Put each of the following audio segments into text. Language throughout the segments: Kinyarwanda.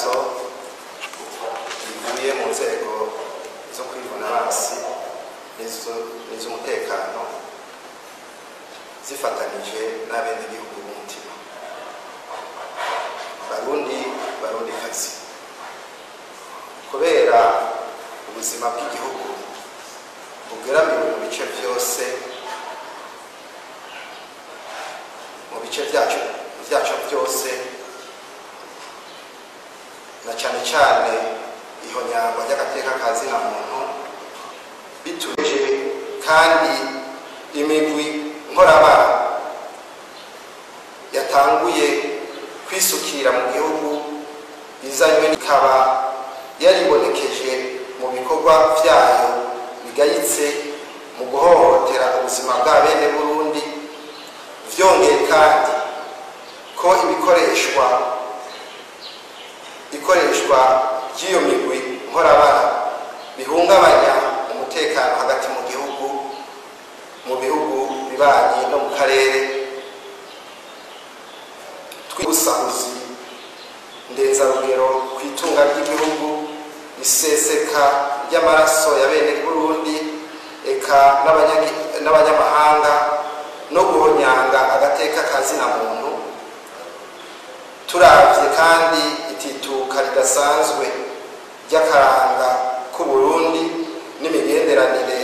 itangazo rivuye mu nzego zo kwivuna abansi n'iz'umutekano zifatanije n'abenegihugu b'umutima. Barundikazi, kubera ubuzima bw'igihugu bugeramiwe mu bice byose, mu bice byacu byose, na cyane cyane ihonyangwa ry'agateka ka zina muntu bituje, kandi imigwi nkorabara yatanguye kwisukira mu gihugu izanywe ikaba yaribonekeje mu bikorwa byayo bigayitse mu guhohotera ubuzima bwa bene Burundi. Vyongeye kandi ko ikoreshwa ry'iyo migwi nkorabara bihungabanya umutekano hagati mu bihugu bibanyi no mu karere. Twibusahuzi ndenzarugero ku itunga ry'igihugu, iseseka ry'amaraso ya bene Burundi eka n'abanyamahanga no guhonyanga agateka ka zina muntu. Turavye kandi itituka ridasanzwe ry'akaranga k'u Burundi n'imigenderanire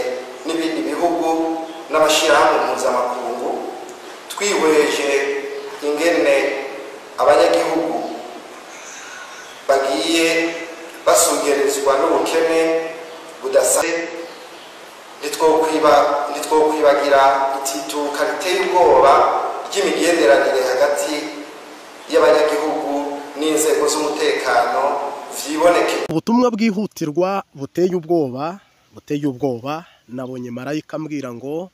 n'ibindi bihugu n'amashirahamwe mpuzamakungu, twihweje ingene abanyagihugu bagiye basugerezwa n'ubukene budasanzwe, ntitwokwibagira itituka riteye ubwoba ry'imigenderanire hagati y'abanyagihugu n'inzego z'umutekano vyiboneke. Ubutumwa bwihutirwa buteye ubwoba nabonye marayika ambwira ngo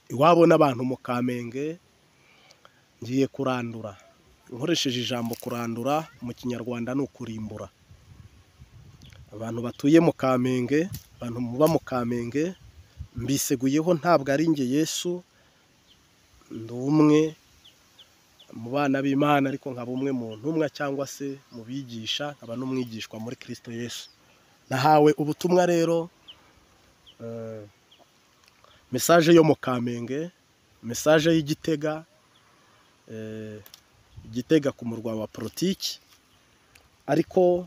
iwabo n'abantu mu Kamenge ngiye kurandura. Nkoresheje ijambo kurandura mu Kinyarwanda ni ukurimbura. Abantu batuye mu Kamenge, abantu muba mu Kamenge, mbiseguyeho ntabwo ari nge Yesu, ndi umwe mu bana b'Imana, ariko nkaba umwe mu ntumwa cyangwa se mu bigisha, nkaba n'umwigishwa muri Kristo Yesu. Nahawe ubutumwa rero, message yo mu Kamenge, message y'Igitega, Igitega ku murwa wa politiki, ariko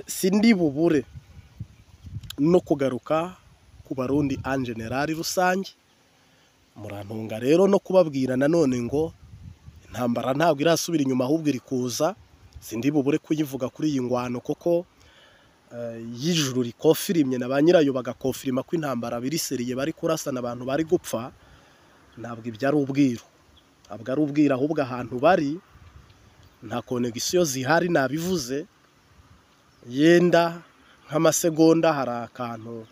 sindi bubure no kugaruka ku Barundi en general rusange. Murantunga rero no kubabwira nanone ngo intambara ntabwo irasubira inyuma, ahubwo iri kuza. Sindi bubure kuyivuga kuri iyi ngwano, koko y'ijuru rikofirimye na ba nyirayo bagakofirima ko intambara biriseriye bari kurasana abantu bari gupfa. Ntabwo ibyo ari ubwiru, ntabwo ari ubwira, ahubwo ahantu bari nta connection zihari. Nabivuze yenda nk'amasegonda, hari akantu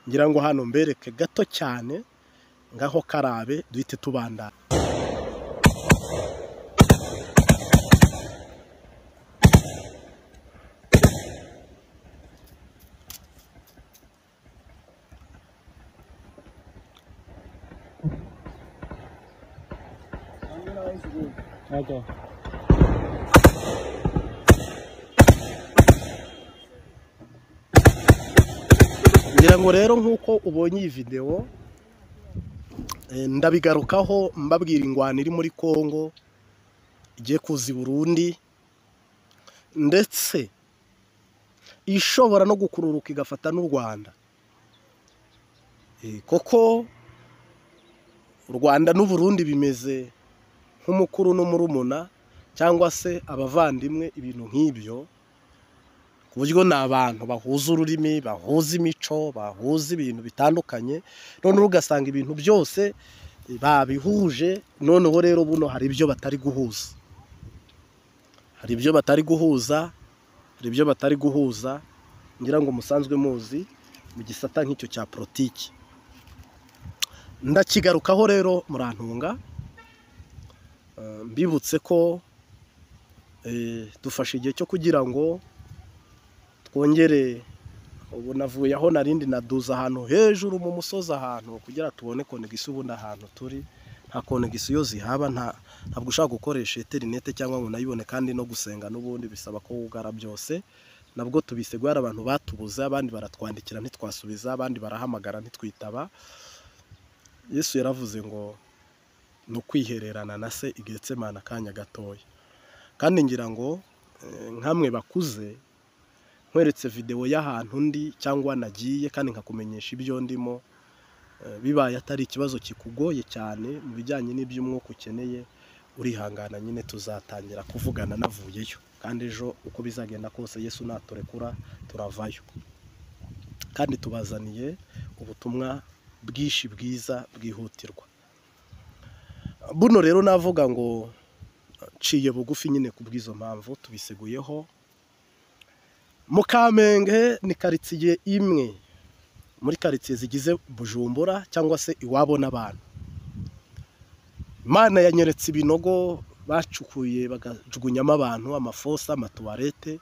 ngira ngo hano mbereke gato cyane, ngaho karabe duhite tubandana. Okay. Ngira ngo rero nk'uko ubonye iyi video, ndabigarukaho mbabwira ingwano iri muri Kongo igiye kuza i Burundi, ndetse ishobora no gukururuka igafata n'u Rwanda. Koko u Rwanda n'u Burundi bimeze nk'umukuru n'umurumuna cyangwa se abavandimwe, ibintu nk'ibyo, ku buryo ni abantu bahuza ururimi, bahuza imico, bahuza ibintu bitandukanye, noneho ugasanga ibintu byose babihuje. Noneho rero buno hari ibyo batari guhuza, hari ibyo batari guhuza, ngira ngo musanzwe muzi mu gisata nk'icyo cya politiki. Ndakigarukaho rero murantunga, mbibutse ko dufashe igihe cyo kugira ngo twongere. Ubu navuye aho narindi naduza ahantu hejuru mu musozi ahantu kugira tubone connection, ubundi ahantu turi nta konegisiyo zihaba, ntabwo ushaka gukoresha interinete cyangwa ngo unayibone, kandi no gusenga n'ubundi bisaba ko wugara byose. Nabwo tubiseguye, hari abantu batubuze, abandi baratwandikira ntitwasubiza, abandi barahamagara ntitwitaba. Yesu yaravuze ngo ni ukwihererana na se i Getsemani akanya gatoya. Kandi ngira ngo nkamwe bakuze, nkweretse video y'ahantu ndi cyangwa nagiye kandi nkakumenyesha ibyo ndimo, bibaye atari ikibazo kikugoye cyane mu bijyanye n'iby'umwuka ukeneye, urihangana nyine tuzatangira kuvugana navuyeyo, kandi ejo uko bizagenda kose Yesu naturekura turavayo. Kandi tubazaniye ubutumwa bwishi bwiza bwihutirwa. Buno rero navuga ngo ciye bugufi nyine kubwizo mpamvu tubiseguyeho. Mu Kamenge ni karitsiye imwe muri karitsiye zigize Bujumbura cyangwa se iwabo n'abantu. Imana yanyeretse ibinogo bacukuye bagajugunyamo abantu, amafosa, amatuwarete.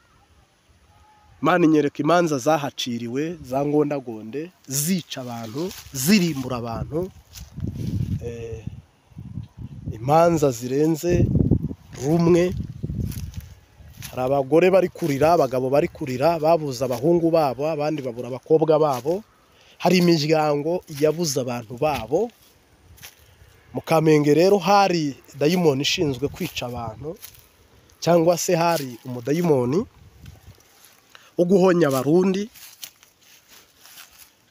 Imana inyereka imanza zahaciriwe za ngondagonde, zica abantu, zirimbura abantu, imanza zirenze rumwe. Hari abagore bari kurira, abagabo bari kurira, babuza abahungu babo, abandi babura abakobwa babo. Hari imiryango yabuze abantu babo. Mu Kamenge rero hari dayimoni ishinzwe kwica abantu, cyangwa se hari umudayimoni wo guhonya abarundi.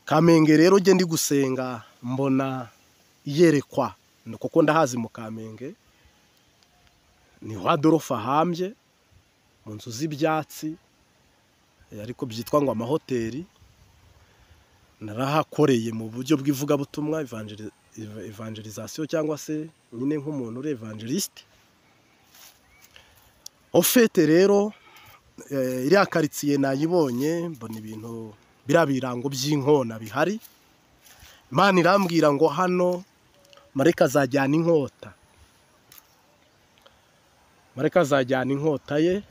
Kamenge rero je ndi gusenga mbona yerekwa, kuko ndahazi mu Kamenge. Niho Adolphe ahambye mu nzu z'ibyatsi, ariko byitwa ngo amahoteli. Narahakoreye mu buryo bw'ivugabutumwa, evangelisation, cyangwa se nyine nk'umuntu uri evangeliste. Ofete rero iriya karitsiye nayibonye, mbona ibintu birabirango by'inkona bihari. Imana irambwira ngo hano marayika azajyana inkota. Marayika azajyana inkota ye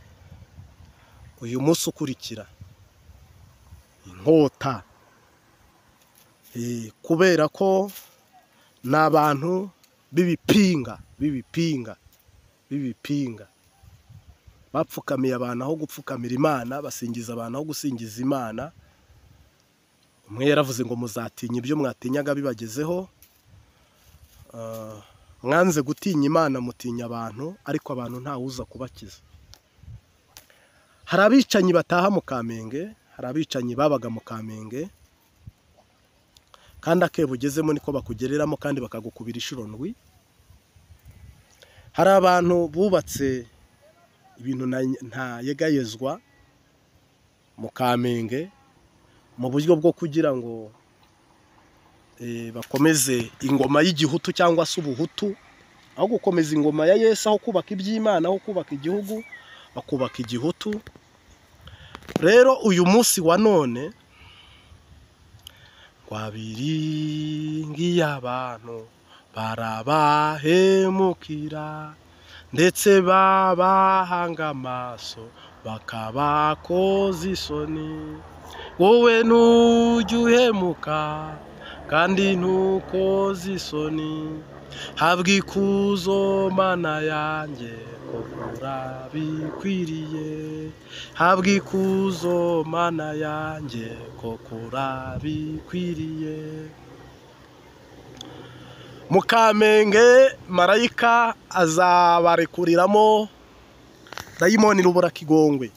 uyu munsi ukurikira. Inkota. Kubera ko n'abantu bibipinga bapfukamiye abantu aho gupfukamira Imana, basingiza abantu aho gusingiza Imana. Umwe yaravuze ngo muzatinya ibyo mwatinyaga bibagezeho. Mwanze gutinya Imana mutinya abantu, ariko abantu ntawuza kubakiza. Hari abicanyi bataha mu Kamenge, hari abicanyi babaga mu Kamenge, kandi akebo ugezemo niko bakugereramo kandi bakagukubira inshuro ndwi. Hari abantu bubatse ibintu ntayegayezwa mu Kamenge mu buryo bwo kugira ngo bakomeze ingoma y'igihutu cyangwa se ubuhutu, aho gukomeza ingoma ya Yesu, aho kubaka iby'Imana, aho kubaka igihugu, bakubaka igihutu. Rero uyu munsi wa none wabiringiye abantu barabahemukira, ndetse babahanga amaso bakabakoza isoni. Wowe ntujya uhemuka kandi ntukoze isoni, habwa ikuzo Mana yanjye koko urabikwiriye. Habwa ikuzo Mana yanjye koko urabikwiriye. Mu Kamenge marayika azabarekuriramo dayimoni Ruburakigongwe,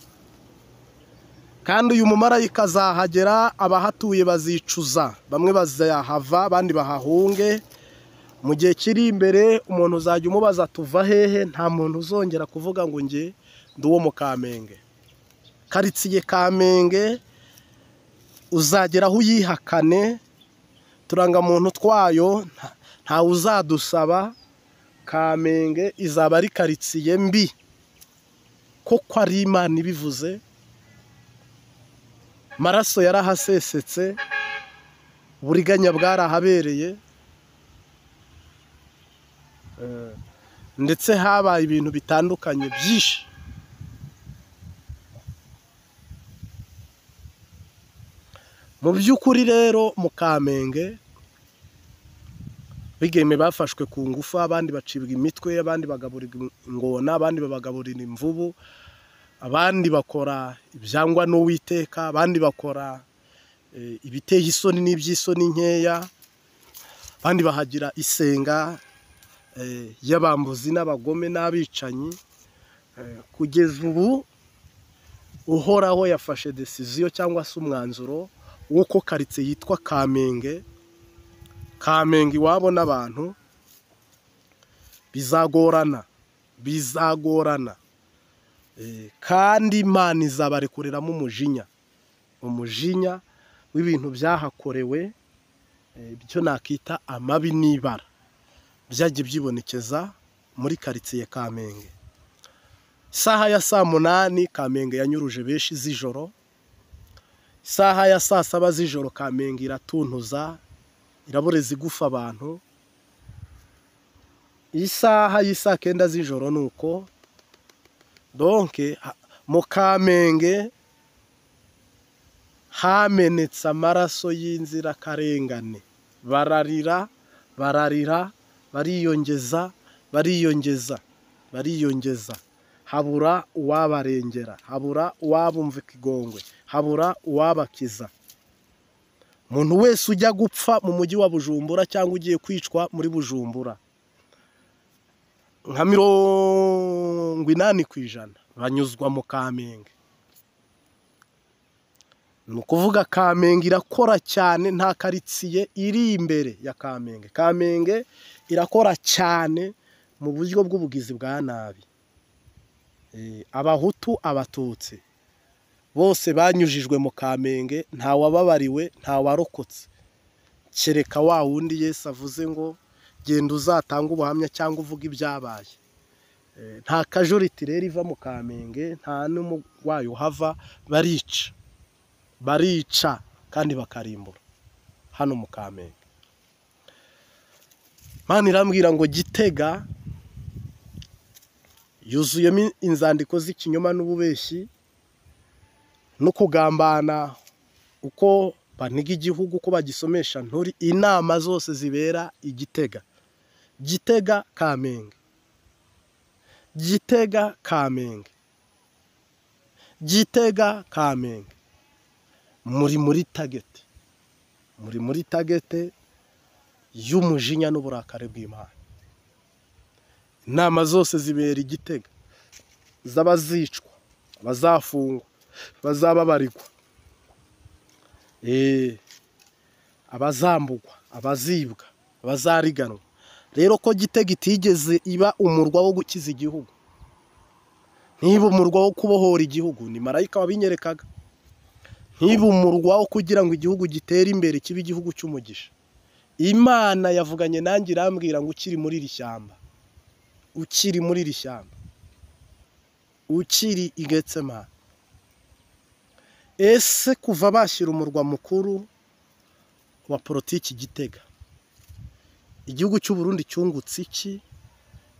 kandi uyu mumarayika azahagera, abahatuye bazicuza, bamwe bazahava abandi bahahunge. Mu gihe kiri imbere umuntu uzajya umubaza tuva hehe, nta muntu uzongera kuvuga ngo nge ndi uwo mu Kamenge. Karitsiye Kamenge uzageraho uyihakane, turangamuntu twayo ntawe uzadusaba. Kamenge izaba ari karitsiye mbi, koko ari Imana ibivuze. Maraso yarahasesetse, uburiganya bwarahabereye, ndetse habaye ibintu bitandukanye byinshi. Mu by'ukuri rero mu Kamenge bigeme bafashwe ku ngufu, abandi bacibwa imitwe, abandi bagaburirwa ingona, abandi babagaburira imvubu, abandi bakora ibyangwa n'Uwiteka, abandi bakora ibiteye isoni n'iby'isoni nkeya, abandi bahagira isenga y'abambuzi n'abagome n'abicanyi. Kugeza ubu uhoraho yafashe decision cyangwa se umwanzuro w'uko karitsiye yitwa Kamenge iwabo n'abantu bizagorana kandi Imana izabarekuriramo umujinya w'ibintu byahakorewe, byo nakita amabi n'ibara byagiye byibonekeza muri karitsiye Kamenge. Isaha ya 8 Kamenge yanyuruje benshi z'ijoro, isaha ya 7 z'ijoro Kamenge iratuntuza, iraboreza igufa abantu, isaha y'isa 9 z'ijoro nuko. Donc mu Kamenge hamenetse amaraso y'inzirakarengane, bararira bariyongeza, habura uwabarengera, habura uwabumva ikigongwe, habura uwabakiza. Umuntu wese ujya gupfa mu mujyi wa Bujumbura cyangwa ugiye kwicwa muri Bujumbura, nka 80% banyuzwa mu Kamenge. Ni ukuvuga Kamenge irakora cyane, nta karitsiye iri imbere ya Kamenge. Kamenge irakora cyane mu buryo bw'ubugizi bwa nabi. Abahutu, abatutsi bose banyujijwe mu Kamenge, nta wababariwe, nta warokotse, kereka wa wundi Yesu avuze ngo genda uzatanga ubuhamya cyangwa uvuga ibyabaye. Nta kajoriti rero iva mu Kamenge, nta n'umurwayi uhava, barica kandi bakarimbura hano mu Kamenge. Imana irambwira ngo Gitega yuzuyemo inzandiko z'ikinyoma n'ububeshyi no kugambana, uko baniga igihugu, uko bagisomesha nturi. Inama zose zibera Igitega, Kamenge, muri tagete y'umujinya n'uburakare bw'Imana. Inama zose zibera Igitega, z'abazicwa, abazafungwa, bazababarirwa, abazambugwa, abazibwa, abazariganwa. Rero ko Gitega itigeze iba umurwa wo gukiza igihugu, ntiba umurwa wo kubohora igihugu, ni marayika wabinyerekaga, ntiba umurwa wo kugira ngo igihugu gitere imbere kibe igihugu cy'umugisha. Imana yavuganye nanjye irambwira ngo ukiri muri iri shyamba, ukiri i Getsemani, ese kuva bashyira umurwa mukuru wa politiki Gitega, igihugu cy'u Burundi cyungutse iki?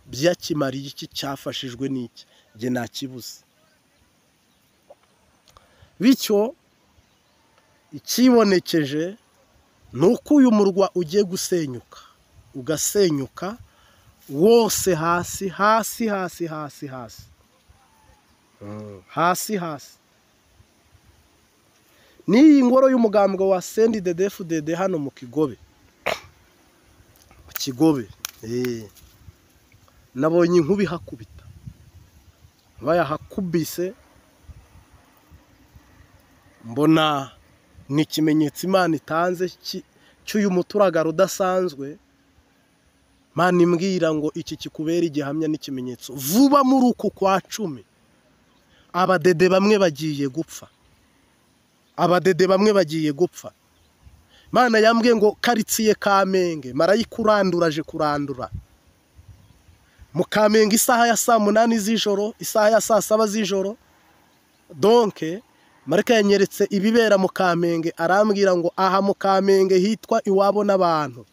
Byakimariye iki? Cyafashijwe n'iki? Nge nakibuze. Bityo ikibonekeje ni uko uyu murwa ugiye gusenyuka, ugasenyuka wose hasi. N'iyi ngoro y'umugambwe wa CNDD-FDD hano mu Kigobe, nabonye inkuba ihakubita, bayahakubise, mbona ni ikimenyetso Imana itanze cy'uyu muturagaro udasanzwe. Imana imbwira ngo iki kikubera igihamya n'ikimenyetso. Vuba muri uku kwa 10 abadede bamwe bagiye gupfa, Imana yambwiye ngo karitsiye Kamenge marayika kurandura mu Kamenge isaha ya 8 z'ijoro, isaha ya 7 z'ijoro. Donc marayika yanyeretse ibibera mu Kamenge, arambwira ngo aha mu Kamenge hitwa iwabo n'abantu,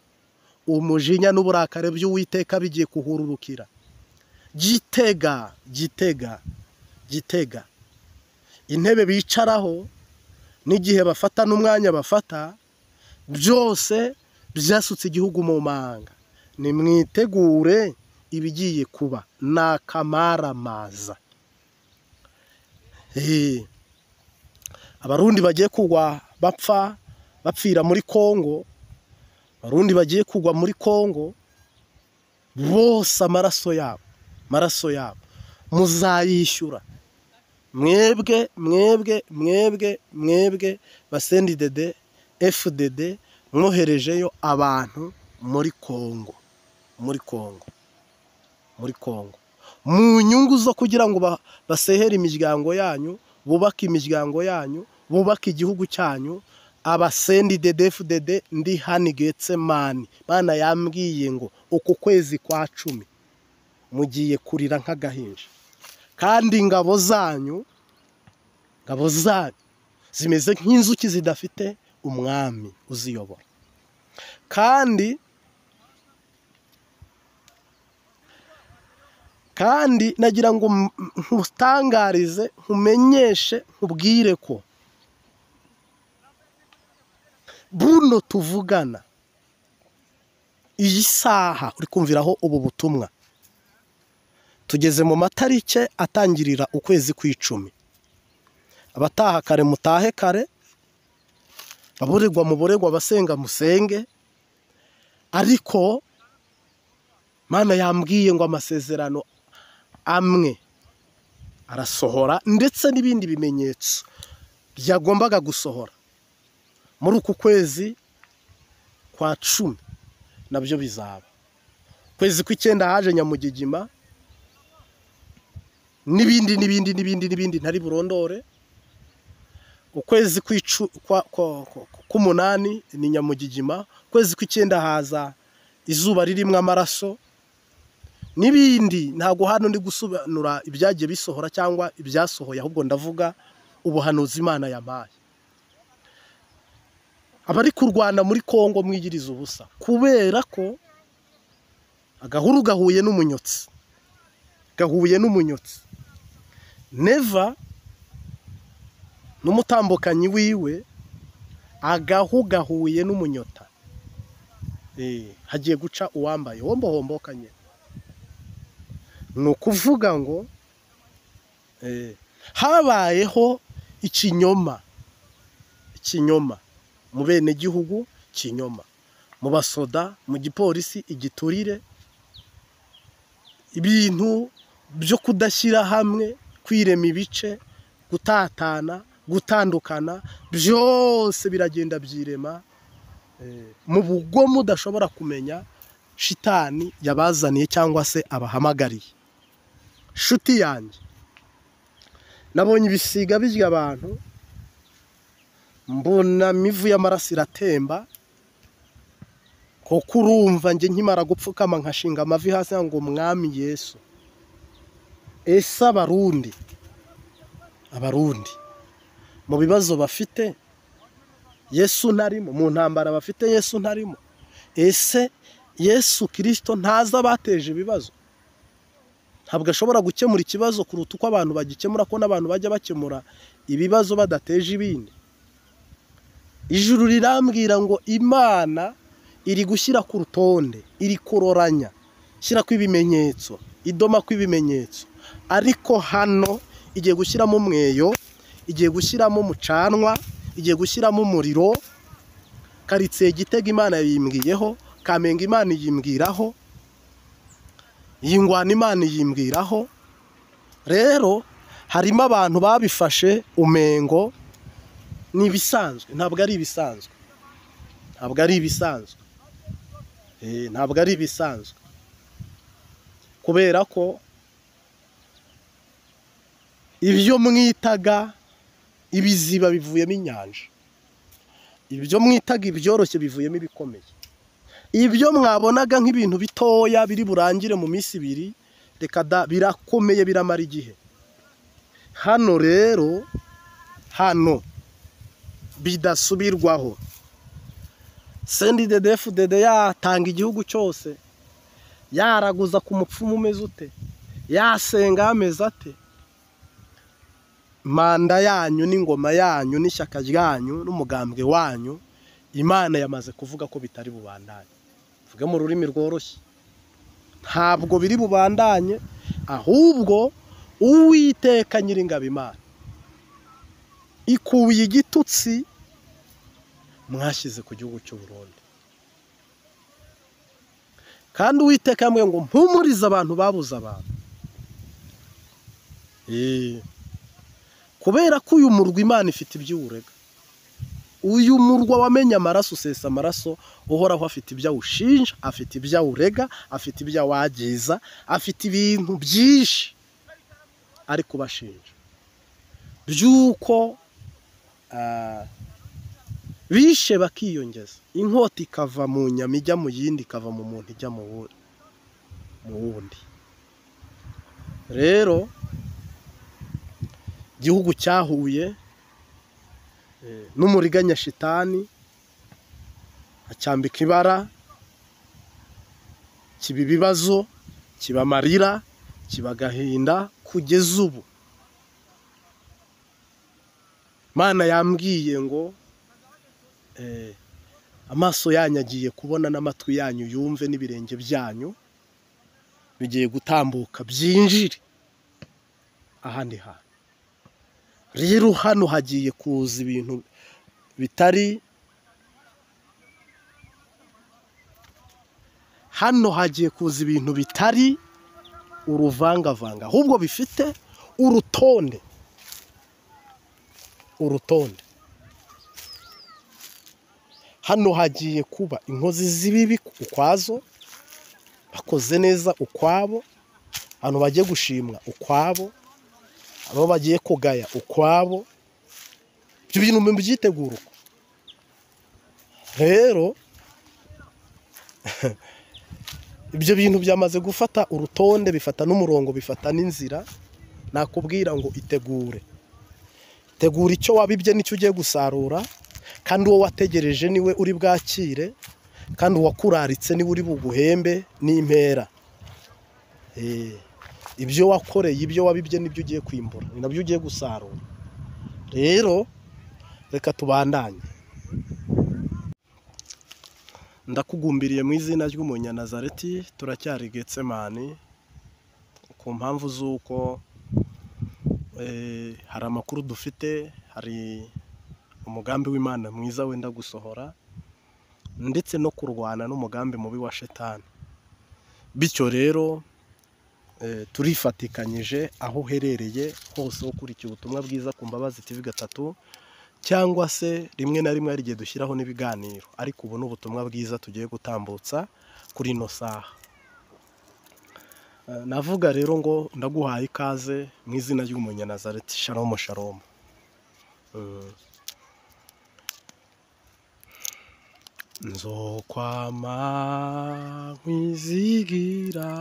umujinya n'uburakare by'Uwiteka bigiye kuhururukira. Gitega, intebe bicaraho n'igihe bafata n'umwanya bafata, byose byasutse igihugu mu manga, nimwitegure ibigiye kuba n'akamaramaza. Abarundi bagiye kugwa bapfira muri Kongo, abarundi bagiye kugwa muri Kongo bose amaraso yabo muzayishyura. Mwebwe basendidede FDD mwoherejeyo abantu muri Kongo mu nyungu zo kugira ngo basehere imiryango yanyu, bubake imiryango yanyu, bubake igihugu cyanyu. Abasendidede FDD ndi hani Getsemani, Mana yambwiye ngo uku kwezi kwa 10 mugiye kurira nk'agahinja, kandi ingabo zanyu zimeze nk'inzuki zidafite umwami uziyobora. Kandi nagira ngo nkutangarize, nkumenyeshe, nkubwire ko buno tuvugana iyi saha uri kumviraho ubu butumwa, tugeze mu matarike atangirira ukwezi kw'icumi. Abataha kare mutahe kare, baburirwa muburegwa, basenga musenge. Ariko Mana yambwiye ngo amasezerano amwe arasohora, ndetse n'ibindi bimenyetso byagombaga gusohora muri uku kwezi kwa 10 nabyo bizaba. Kwezi kw'icyenda haje Nyamugigima, n'ibindi ntari burondore. Ukwezi k'umunani ni Nyamugigima, kwezi kw'icyenda haza izuba ririmo amaraso, n'ibindi. Ntago hano ndi gusobanura ibyagiye bisohora cyangwa ibyasohoye, ahubwo ndavuga ubuhanuzi Imana yampaye. Abari kurwana muri Kongo mwigiriza ubusa, kubera ko agahuru gahuye n'umunyotsi. Neva n'umutambukanyi wiwe, agahu gahuye n'umunyota. Hagiye guca uwambaye hombokanye. Ni ukuvuga ngo habayeho ikinyoma mu bene gihugu, kinyoma mu basoda, mu gipolisi, igiturire, ibintu byo kudashyira hamwe, kwirema ibice, gutatana, gutandukana, byose biragenda byirema mu bugomo udashobora kumenya shitani yabazaniye cyangwa se abahamagariye. Shuti yanjye, nabonye ibisiga birya abantu, mbona imivu y'amaraso iratemba, kuko urumva njye nkimara gupfukama nkashinga amavi hasi ngo Mwami Yesu. Ese abarundi mu bibazo bafite Yesu ntarimo, mu ntambara bafite Yesu ntarimo. Ese Yesu Kristo ntaza bateje ibibazo? Ntabwo ashobora gukemura ikibazo kuruta uko abantu bagikemura, ko n'abantu bajya bakemura ibibazo badateje ibindi. Ijuru rirambwira ngo Imana iri gushyira ku rutonde, iri kuroranya, shyira kw'ibimenyetso, idoma kw'ibimenyetso. Ariko hano igiye gushyiramo umweyo, igiye gushyiramo umucanwa, igiye gushyiramo umuriro. Karitsiye Gitega Imana yimbwiyeho, Kamenge Imana yimbwiraho, iyi ngwana Imana yimbwiraho. Rero harimo abantu babifashe umengo ni ibisanzwe. Ntabwo ari ibisanzwe, kubera ko ibyo mwitaga ibiziba bivuyemo inyanja, ibyo mwitaga ibyoroshye bivuyemo ibikomeye. Ibyo mwabonaga nk'ibintu bitoya biri burangire mu minsi 2, reka da, birakomeye, biramara igihe. Hano rero, bidasubirwaho. Sendidede FDD yatanga igihugu cyose, yaraguza ku mupfumu umeze ute, yasenga ameze ate. Manda yanyu n'ingoma yanyu n'ishyaka ryanyu n'umugambwe wanyu, Imana yamaze kuvuga ko bitari bubandanye. Vuga mu rurimi rworoshye, ntabwo biri bubandanye, ahubwo Uwiteka Nyiringabo Imana ikuye igitutsi mwashyize ku gihugu cy'u Burundi. Kandi Uwiteka yambwiye ngo mpumurize abantu babuze abantu. Kubera ko uyu murwa Imana ifite iby'uwurega. Uyu murwa wamenye amaraso, usesa amaraso, uhoraho afite ibyo awushinja, afite ibyo awurega, afite ibyo awagiza, afite ibintu byinshi ari kubashinja by'uko bishe bakiyongeza, inkota ikava mu nyama ijya mu yindi, ikava mu muntu ijya mu wundi. Rero igihugu cyahuye n'umuriganya shitani, acyambika ibara, kiba ibibazo, kiba amarira, kiba agahinda, kugeza ubu Imana yambwiye ngo amaso yanyu agiye kubona n'amatwi yanyu yumve n'ibirenge byanyu bigiye gutambuka byinjire ahandi hantu. Rero hano hagiye kuza ibintu bitari, hano hagiye kuza ibintu bitari uruvangavanga, ahubwo bifite urutonde. Hano hagiye kuba inkozi z'ibibi ukwazo, bakoze neza ukwabo, abantu bagiye gushimwa ukwabo, abo bagiye kugaya ukwabo. Ibyo bintu mubyitegura uko. Rero ibyo bintu byamaze gufata urutonde, bifata n'umurongo, bifata n'inzira. Nakubwira ngo itegure icyo wabibye nicyo ugiye gusarura, kandi uwo wategereje niwe uri bwakire, kandi uwakuraritse niwe uri buguhembe n'impera. Ibyo wakoreye, ibyo wabibye nibyo ugiye kwimbura, ni nabyo ugiye gusarura. Rero reka tubandanye. Ndakugumbiriye mu izina ry'Umunyanazareti, turacyari Getsemani, ku mpamvu z'uko hari amakuru dufite, hari umugambi w'Imana mwiza wenda gusohora, ndetse no kurwana n'umugambi mubi wa Shetani. Bityo rero turifatikanyije aho uherereye hose, ukurikiye ubutumwa bwiza ku Mbabazi TV 3, cyangwa se rimwe na rimwe hari igihe dushyiraho n'ibiganiro, ariko ubu ni ubutumwa bwiza tugiye gutambutsa kuri ino saha. Navuga rero ngo ndaguhaye ikaze mu izina ry'Umunyanazareti. Shalom shalom. Nzokwama nkwizigira,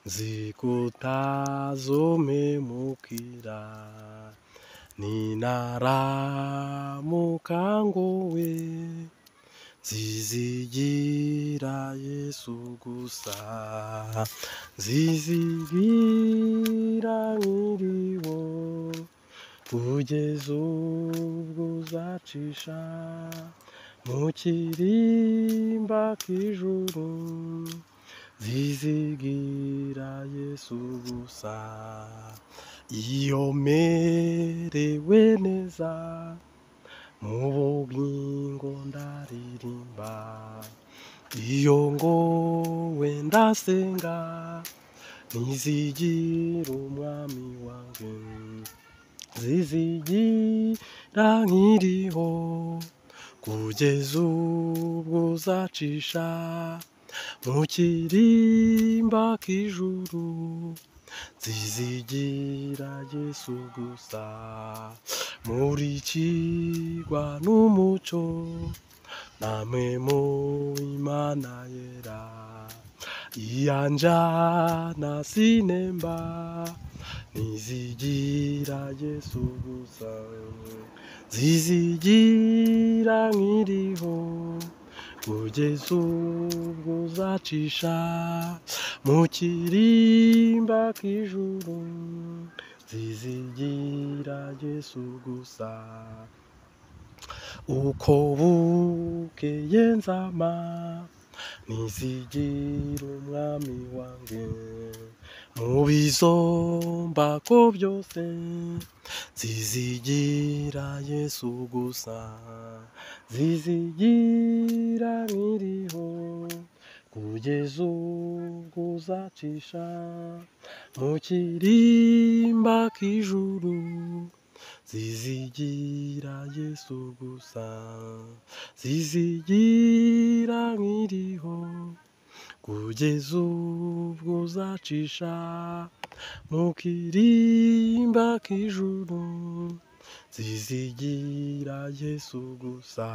nzikutazomemukira, ninaramuka ngowe, nzizigira Yesu gusa, nzizigira nkiriho, kugeza ubwo uzacisha mu kirimba k'ijuru, nzizigira Yesu gusa. Iyo merewe neza mu bugingo ndaririmba, iyo ngowe ndasenga, nzizigira umwami wanjye, nzizigira nkiriho, kugeza ubwo uzacisha mu kirimba k'ijuru, nzizigira Yesu gusa. Murikirwa n'umucyo, namwe mu Imana yera, iyanjana sinemba, nzizigira Yesu gusa, nzizigira nkiriho, kugeza ubwo uzacisha mu kirimba k'ijuru, nzizigira Yesu gusa. Uko bukeye nzama nizigira umwami wanjye mu bizombako byose, zizigira Yesu gusa, zizigira nkiriho kugeza ubwo uzacisha mu kirimba k'ijuru, zizigira Yesu gusa, zizigira nkiriho kugeza ubwo uzacisha mu kirimba k'ijuru, zizigira Yesu gusa.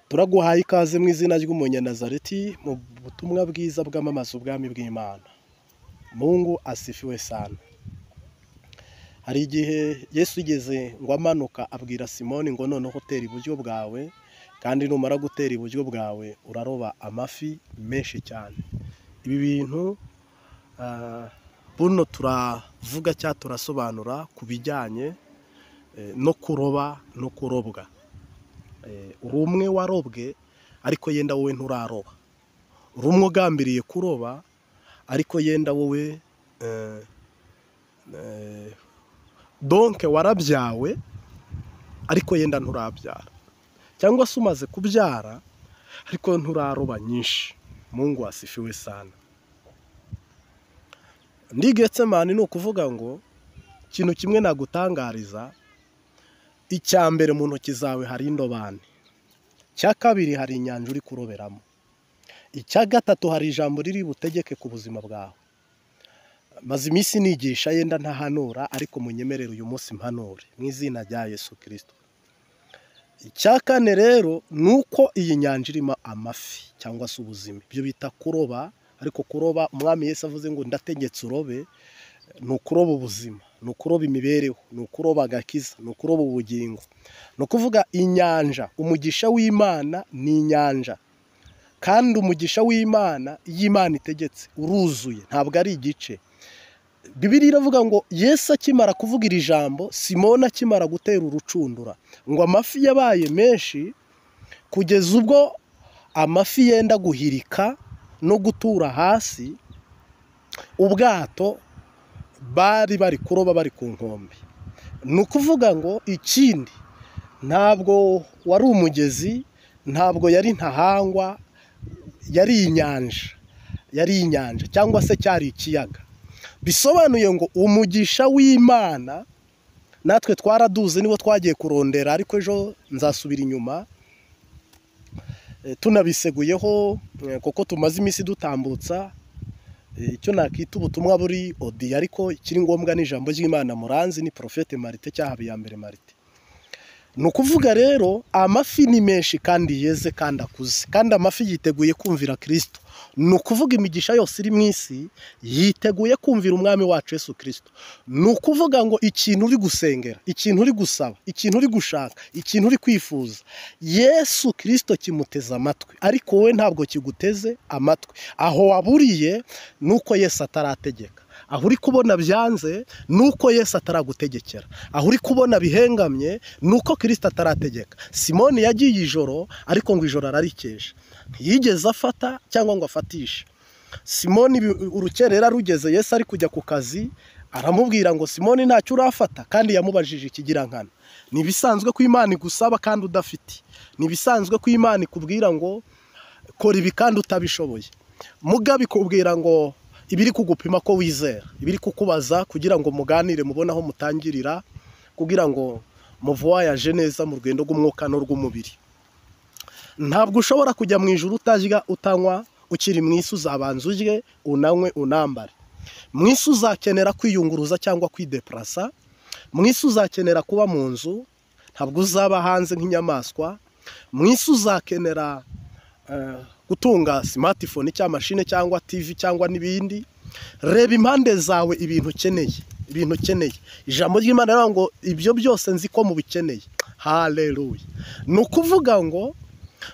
Turaguhaye ikaze mu izina ry'umunyanazareti mu butumwa bwiza bwamamaza ubwami bw'Imana. Mungu asifiwe sana. Hari igihe Yesu igeze ngo amanuka abwira Simoni ngo noneho tera iburyo bwawe, kandi numara gutera iburyo bwawe uraroba amafi menshi cyane. Ibi bintu buno turavuga cyangwa turasobanura ku bijyanye no kuroba no kurobwa. Uri umwe warobwe ariko yenda wowe nturaroba, uri umwe ugambiriye kuroba ariko yenda wowe donke warabyawe ariko yenda nturabyara, cyangwa se umaze kubyara ariko nturaroba nyinshi. Mungu asifiwe sana. Ndi Getsemani ni ukuvuga ngo ikintu kimwe nagutangariza, icya mbere mu ntoki zawe hari indobani, icya kabiri hari inyanja uri kuroberamo, icya gatatu hari ijambo riri butegeke ku buzima bwawe. Maze iminsi nigisha yenda ntahanura ariko munyemerere uyu munsi mpanure mu izina rya Yesu Kristo. Icya kane rero ni uko iyi nyanja irimo amafi cyangwa se ubuzima, ibyo bita kuroba. Ariko kuroba umwami Yesu avuze ngo ndategetse urobe, ni ukuroba ubuzima, ni ukuroba imibereho, ni ukuroba agakiza, ni ukuroba ubugingo. Ni ukuvuga inyanja, umugisha w'Imana ni inyanja, kandi umugisha w'Imana iyo Imana itegetse uruzuye, ntabwo ari igice. Bibiliya iravuga ngo Yesu akimara kuvuga iri jambo, Simoni akimara gutera urucundura, ngo amafi yabaye menshi kugeza ubwo amafi yenda guhirika no gutura hasi, ubwato bari kuroba bari ku nkombe. Ni ukuvuga ngo ikindi ntabwo wari umugezi, ntabwo yari ntahangwa, yari inyanja cyangwa se cyari ikiyaga. Bisobanuye ngo umugisha w'Imana natwe twaraduze, nibo twagiye kurondera, ariko ejo nzasubira inyuma tunabiseguyeho kuko tumaze iminsi dutambutsa icyo nakita ubutumwa buri odi, ariko ikiri ngombwa n'ijambo ry'Imana muranzi ni Profete Marite cyaha Habiyambere Marite. Ni ukuvuga rero amafi ni menshi kandi yeze kandi akuze, kandi amafi yiteguye kumvira Kristo. Ni ukuvuga imigisha yose iri mu isi yiteguye kumvira umwami wacu Yesu Kristo. Ni ukuvuga ngo ikintu uri gusengera, ikintu uri gusaba, ikintu uri gushaka, ikintu uri kwifuza, Yesu Kristo kimuteze amatwi, ariko wowe ntabwo kiguteze amatwi. Aho waburiye nuko Yesu atarategeka, aho uri kubona byanze nuko Yesu ataragutegekera, aho uri kubona bihengamye nuko Kristo atarategeka. Simoni yagiye ijoro, ariko ngo ijoro ararikesha, ntiyigeze afata cyangwa ngo afatishe. Simoni urukerera rugeze, Yesu ari kujya ku kazi, aramubwira ngo Simoni ntacyo urafata, kandi yamubajije ikigirankana. Ni bisanzwe ko Imana igusaba kandi udafite, ni bisanzwe ko Imana ikubwira ngo kora ibi kandi utabishoboye. Mugabe ikubwira ngo ibiri kugupima ko wizera, ibiri kukubaza kugira ngo muganire mubone aho mutangirira, kugira ngo muvoyaje neza mu rugendo rw'umwuka n'urw'umubiri. Ntabwo ushobora kujya mu ijuru utarya utanywa, ukiri mu isi uzabanza urye unanywe unambare. Mu isi uzakenera kwiyunguruza cyangwa kwideplasa, mu isi uzakenera kuba mu nzu, ntabwo uzaba hanze nk'inyamaswa. Mu isi uzakenera gutunga smartphone cyangwa mashine cyangwa TV cyangwa n'ibindi. Reba impande zawe ibintu ukeneye, ijambo ry'Imana riravuga ngo ibyo byose nzi ko mubikeneye. Haleluya. Ni ukuvuga ngo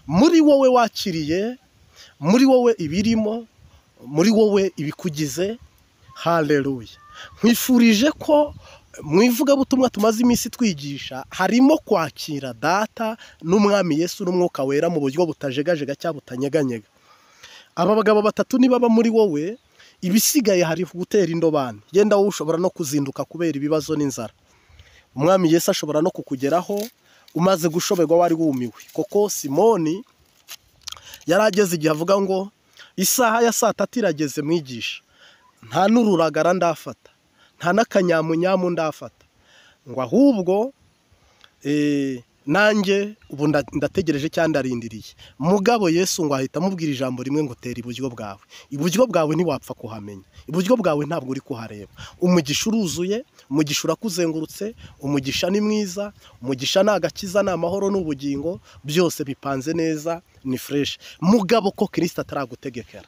muri wowe wakiriye, muri wowe ibirimo, muri wowe ibikugize. Haleluya. Nkwifurije ko mu ivugabutumwa tumaze iminsi twigisha harimo kwakira data n'umwami Yesu n'umwuka wera mu buryo butajegajega cyangwa butanyeganyega. Aba bagabo batatu nibaba muri wowe, ibisigaye hari gutera indobane. Yenda wowe ushobora no kuzinduka kubera ibibazo n'inzara. Umwami Yesu ashobora no kukugeraho umaze gushoberwa wari wumiwe. Koko Simoni yarageze igihe avuga ngo isaha ya 3:00 irageze mwigisha, nta n'ururagara ndafata, nta n'akanyamunyamu ndafata, ngo ahubwo nanjye ubu ndategereje cyangwa ndarindiriye. Mugabo Yesu ngo ahita amubwira ijambo rimwe ngo tera iburyo bwawe. Iburyo bwawe ntiwapfa kuhamenya, iburyo bwawe ntabwo uri kuhareba. Umugisha uruzuye, umugisha urakuzengurutse, umugisha ni mwiza, umugisha ni agakiza, ni amahoro n'ubugingo, byose bipanze neza, ni fresh. Mugabo ko Kristo ataragutegekera,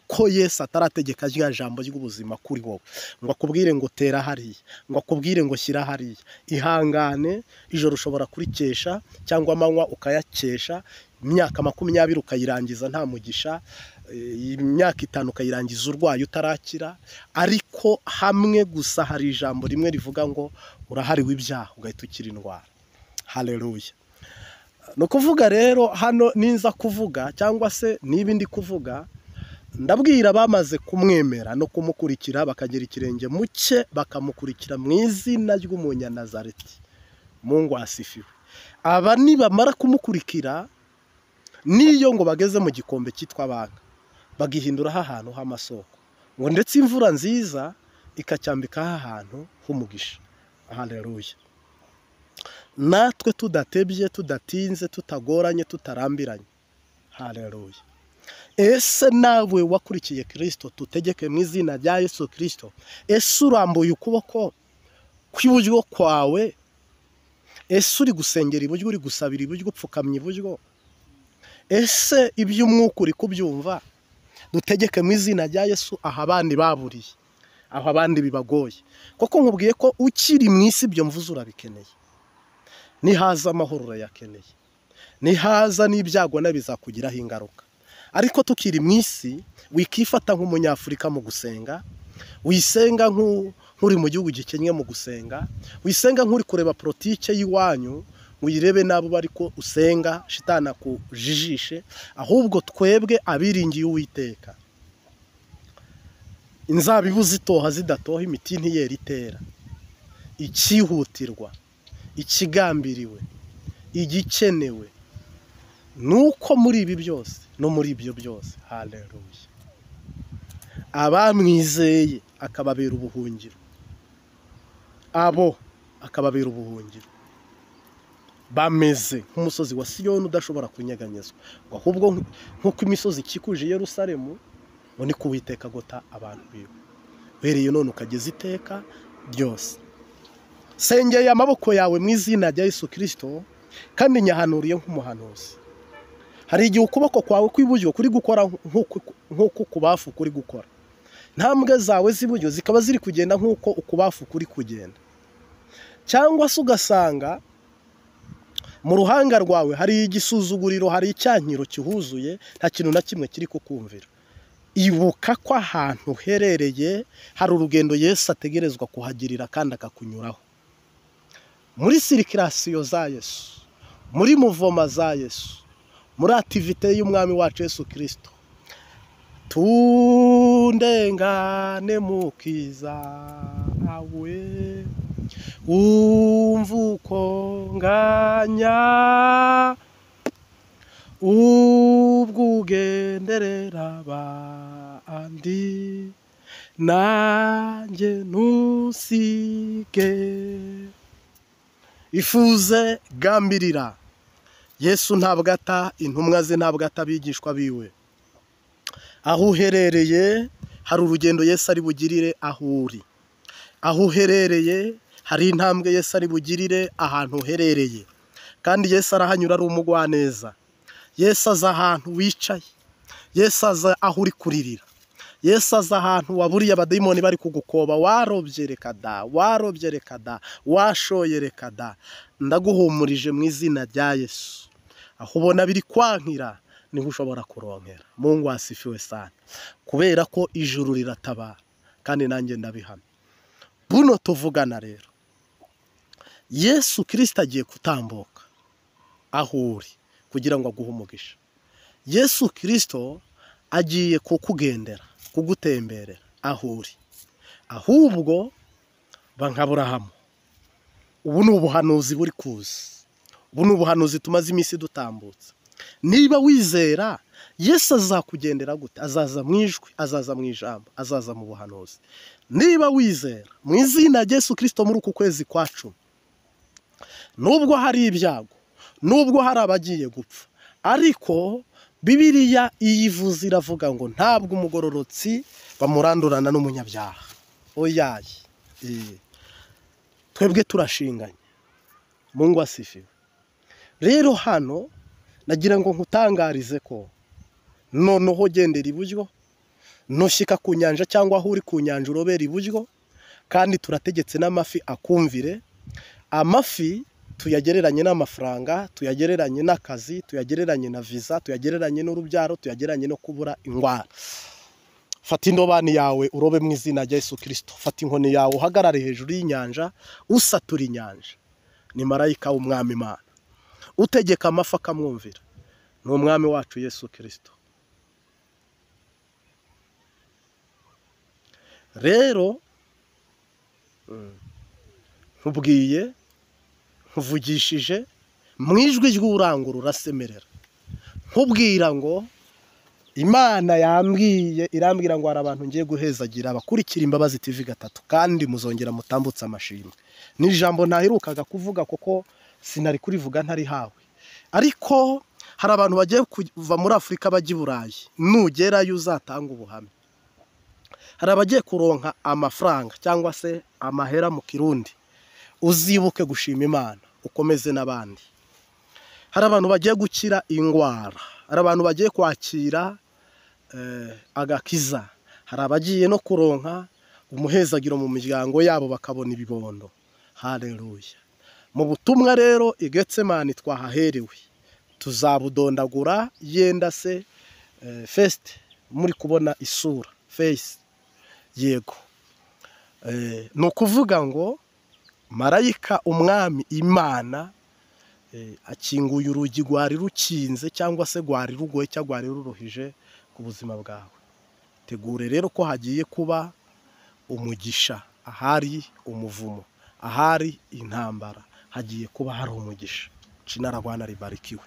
ko Yesu atarategeka rya jambo ry'ubuzima kuri wowe, ngo akubwire ngo tera hariya, ngo akubwire ngo shyira hariya, ihangane, ijoro ushobora kurikesha cyangwa amanywa ukayakesha, imyaka 20 ukayirangiza nta mugisha, imyaka 5 ukayirangiza urwaye utarakira, ariko hamwe gusa hari ijambo rimwe rivuga ngo urahariwe ibyaha ugahita ukira indwara. Haleluya. No kuvuga rero hano ninza kuvuga cyangwa se n'ibindi kuvuga, ndabwira bamaze kumwemera no kumukurikira bakagera ikirenge muke bakamukurikira mu izina ry'Umunyanazareti. Mungu asifiwe. Aba nibamara kumukurikira niyo ngo bageze mu gikombe cyitwa banga, bagihindura ahantu h'amasoko, ngo ndetse imvura nziza ikacyambika ahantu h'umugisha. Haleluya. Natwe tudatebye, tudatinze, tutagoranye, tutarambiranye. Haleluya. Ese nawe wakurikiye Kristo, tutegeke mu izina rya Yesu Kristo, ese urambuye ukuboko kw'iburyo kwawe, ese uri gusengera iburyo, uri gusabira iburyo, upfukamye iburyo, ese iby'umwuka uri kubyumva? Dutegeke mu izina rya Yesu aho abandi baburiye, aho abandi bibagoye. Koko nkubwiye ko ukiri mu isi ibyo mvuze urabikeneye. Nihaza amahoro urayakeneye, nihaza n'ibyago nabizakugiraho ingaruka. Ariko tukiri mu isi wikifata nk'umunyafurika mu gusenga, wisenga nk'uri mu gihugu gikennye mu gusenga, wisenga nk'uri kureba politike y'iwanyu, uyirebe nabo bariko usenga shitana kujijishe. Ahubwo twebwe abiringiye Uwiteka, inzabibu zitoha zidatoha, imiti ntiyera itera, ikihutirwa, ikigambiriwe, igikenewe nuko muri ibi byose no muri ibyo byose, haleluya, abamwizeye akababera ubuhungiro, abo akababera ubuhungiro, bameze nk'umusozi wa Siyoni udashobora kunyeganyezwa, ahubwo nk'uko imisozi ikikuje Yerusalemu, ngo ni Uwiteka agota abantu biwe, uhereye none ukageza iteka ryose. Sengeye amaboko yawe mu izina rya Yesu Kristo, kandi nyahanuriye nk'umuhanuzi. Hari igihe ukuboko kwawe kw'iburyo kuri gukora nk'uko ukubafu kuri gukora, ntambwe zawe z'iburyo zikaba ziri kugenda nk'uko ukubafu kuri kugenda, cyangwa se ugasanga mu ruhanga rwawe hari igisuzuguriro, hari icyankiro kihuzuye, nta kintu na kimwe kiri kukumvira. Ibuka ko ahantu uherereye hari urugendo Yesu ategerezwa kuhagirira kandi akakunyuraho. Muri sirikirasiyo za Yesu, muri muvoma za Yesu, muri ativite y'umwami wacu Yesu Kristo, tundengane mukiza awe, umvuko nganya ubwugenderera bandi, nanjye ntusige. Ifuze gambirira Yesu ntabwo ata, intumwa ze ntabwo ata, abigishwa biwe. Aho uherereye hari urugendo Yesu ari bugirire aho uri. Aho uherereye hari intambwe Yesu ari bugirire ahantu uherereye. Kandi Yesu arahanyura ari umugwaneza. Yesu aza ahantu wicaye. Yesu aza aho uri kuririra. Yesu aza ahantu waburiye abadayimoni bari kugukoba, warobye reka da, warobye reka da, washoye reka da. Ndaguhumurije mu izina rya Yesu. Aho ubona biri kwankira niho ushobora kuronkera. Mungu asifiwe sana, kubera ko ijuru riratabara kandi nanjye ndabihamya. buno tuvugana rero Yesu Kristo agiye kutambuka aho uri kugira ngo aguhe umugisha. Yesu Kristo agiye kukugendera, kugutemberera aho uri. Ahubwo bankaburahamu, ubu ni ubuhanuzi buri kuza, ubu ni ubuhanuzi tumaze iminsi dutambutse. Niba wizera Yesu azakugendera gute? Azaza mu ijwi, azaza mu ijambo, azaza mu buhanuzi. Niba wizera mu izina rya Yesu Kristo muri uku kwezi kwa 10, nubwo hari ibyago, nubwo hari abagiye gupfa, ariko Bibiliya iyivuze iravuga ngo ntabwo umugororotsi bamurandurana n'umunyabyaha. Oyaye, twebwe turashinganye. Mungu asifiwe. Rero hano nagira ngo nkutangarize ko noneho gendera iburyo, nushyika ku nyanja cyangwa aho uri ku nyanja urobera iburyo, kandi turategetse n'amafi akumvire. Amafi tuyagereranye n'amafaranga, tuyagereranye n'akazi, tuyagereranye na visa, tuyagereranye n'urubyaro, tuyagereranye no kubura ingwara. Fata indobani yawe urobe mu izina rya Yesu Kristo. Fata inkoni yawe uhagarare hejuru y'inyanja, usatura inyanja. Ni marayika w'umwami Imana utegeka amafi akamwumvira. Ni umwami wacu Yesu Kristo. Rero nkubwiye, nkuvugishije mu ijwi ry'urangurura urasemerera, nkubwira ngo Imana irambwira ngo hari abantu ngiye guhezagira abakurikira Imbabazi TV 3, kandi muzongera mutambutse amashimwe. Ni ijambo ntaherukaga kuvuga kuko sinari kurivuga ntari hawe, ariko hari abantu bagiye kuva muri Afurika bajya i Burayi, nugerayo uzatanga ubuhamya. Hari abagiye kuronka amafaranga cyangwa se amahera mu Kirundi, uzibuke gushima Imana ukomeze n'abandi. Hari abantu bagiye gukira ingwara, hari abantu bagiye kwakira agakiza, hari abagiye no kuronka umuhezagiro mu miryango yabo bakabona ibibondo. Haleluya. Mu butumwa rero i Getsemani twahaherewe, tuzabudondagura yenda se first muri kubona isura face. Yego, ni ukuvuga ngo marayika umwami Imana akinguye urugi rwari rukinze cyangwa se rwari rugoye cyangwa rwari ruruhije ku buzima bwawe. Tegure rero ko hagiye kuba umugisha, ahari umuvumo, ahari intambara hagiye kuba hari umugisha. Jina la Bwana libarikiwe.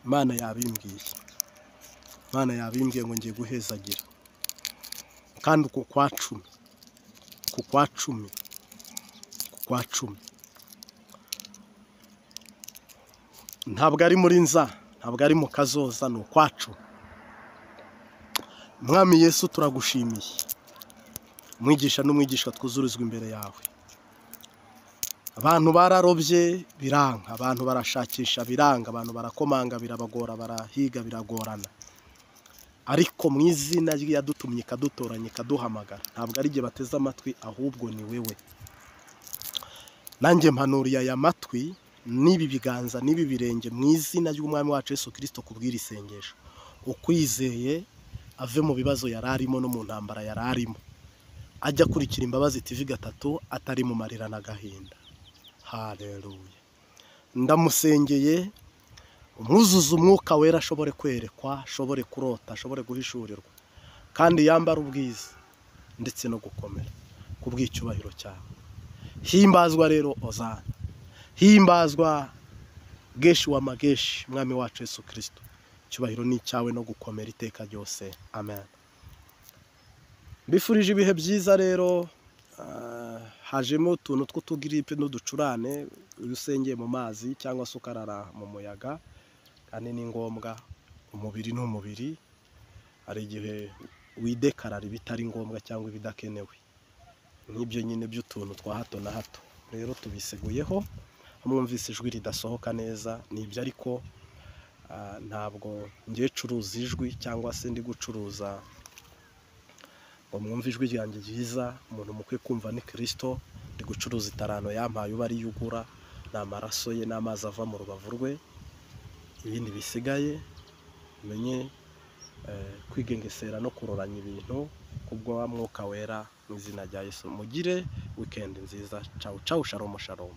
Imana yabimbwiye, Imana yabimbwiye ngo ngiye guhezagira, kandi uko kwa 10 ntabwo ari muri nza, ntabwo ari mu kazoza, ni ukwa 10. Mwami Yesu turagushimiye, mwigisha n'umwigisha twuzurizwa imbere yawe. Abantu bararobye biranga, abantu barashakisha biranga, abantu barakomanga birabagora, barahiga biragorana, ariko mu izina ryadutumye ikadutoranya ikaduhamagara, ntabwo ari igihe bateze amatwi, ahubwo ni wewe. Nanjye mpanuriye aya matwi n'ibi biganza n'ibi birenge mu izina ry'umwami wacu Yesu Kristo kubwira isengesho. Ukwizeye ave mu bibazo yararimo no mu ntambara yararimo, ajya kurikira Imbabazi TV 3 atari mu marira n'agahinda. Haleluya. Ndamusengeye umwuzuza umwuka wera, ashobore kwerekwa, ashobore kurota, ashobore guhishurirwa, kandi yambara ubwiza ndetse no gukomera kubw'icyubahiro cyawe. Himbazwa rero Ozana, himbazwa Geshi wa mageshi, mwami wacu Yesu Kristo. Cyubahiro ni cyawe no gukomera iteka ryose. Amen. Bifurije ibihe byiza rero. Hajemo utuntu tw'utugiripe n'uducurane, urusengeye mu mazi cyangwa se ukarara mu muyaga, kandi ni ngombwa. Umubiri n'umubiri, hari igihe widekarara ibitari ngombwa cyangwa ibidakenewe, nk'ibyo nyine by'utuntu twa hato na hato. Rero tubiseguyeho, mwumvise ijwi ridasohoka neza nibyo, ariko ntabwo ngiye curuza ijwi cyangwa se ndi gucuruza ngo mwumve ijwi ryanjye ryiza. Umuntu mukwiye kumva ni Kristo. Ndi gucuruza itarano yampaye, uba ari yugura, n'amaraso ye n'amazi ava mu rubavu rwe. Ibindi bisigaye umenye kwigengesera no kuroranya ibintu kubwo wa mwuka wera mu izina rya Yesu. Mugire weekend nziza. Ciao ciao, shalom shalom.